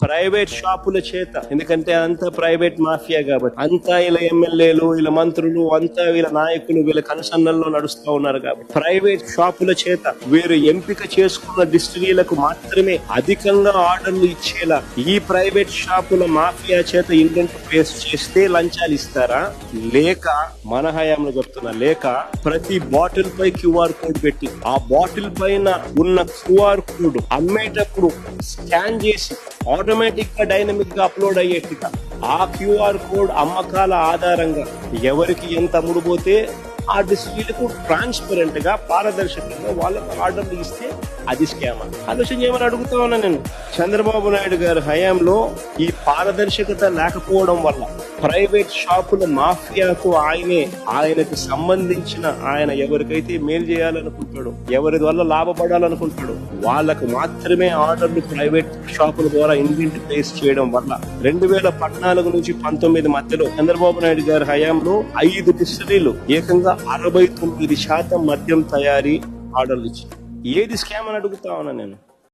Private షాపుల చేత, ఎందుకంటే అంతా ప్రైవేట్ మాఫియా కాబట్టి, అంతా ఇలా ఎమ్మెల్యేలు, ఇలా మంత్రులు, అంతా వీళ్ళ నాయకులు వీళ్ళ కన్సర్న్లలో నడుస్తూ ఉన్నారు కాబట్టి ప్రైవేట్ షాపుల చేత వీరు ఎంపిక చేసుకున్న డిస్టిలరీలకు మాత్రమే అధికంగా ఆర్డర్లు ఇచ్చేలా ఈ ప్రైవేట్ షాపుల మాఫియా చేత ఇండెంట్ ఫేస్ చేస్తే లంచాలు ఇస్తారా? లేక మన హయాంలో చెప్తున్నా, లేక ప్రతి బాటిల్ పై క్యూఆర్ కోడ్ పెట్టి ఆ బాటిల్ పైన ఉన్న క్యూఆర్ కోడ్ అమ్మేటప్పుడు స్కాన్ చేసి ఆటోమేటిక్ గా డైనమిక్ గా అప్లోడ్ అయ్యేట్టుగా ఆ క్యూఆర్ కోడ్ అమ్మకాల ఆధారంగా ఎవరికి ఎంత అమ్ముడుపోతే ఆ డిస్ట్రిక్ట్లకు ట్రాన్స్పరెంట్ గా పారదర్శకంగా వాళ్ళకు ఆర్డర్లు ఇస్తే అది స్కామ్. ఆలోచన చేయమని అడుగుతా ఉన్నా నేను. చంద్రబాబు నాయుడు గారి హయాంలో ఈ పారదర్శకత లేకపోవడం వల్ల ప్రైవేట్ షాపుల మాఫియాకు ఆయనకు సంబంధించిన ఆయన ఎవరికైతే మేలు చేయాలనుకుంటాడో, ఎవరి వల్ల లాభపడాలనుకుంటాడో వాళ్ళకు మాత్రమే ఆర్డర్లు ప్రైవేట్ షాపుల ద్వారా ఇండెంట్ ప్లేస్ చేయడం వల్ల 2014 నుంచి 19 మధ్యలో చంద్రబాబు నాయుడు గారి హయాంలో 5 డిస్టిలరీలు ఏకంగా 69% మద్యం తయారీ ఆర్డర్లు ఇచ్చాయి. ఏది స్కామ్ అని అడుగుతా ఉన్నా నేను.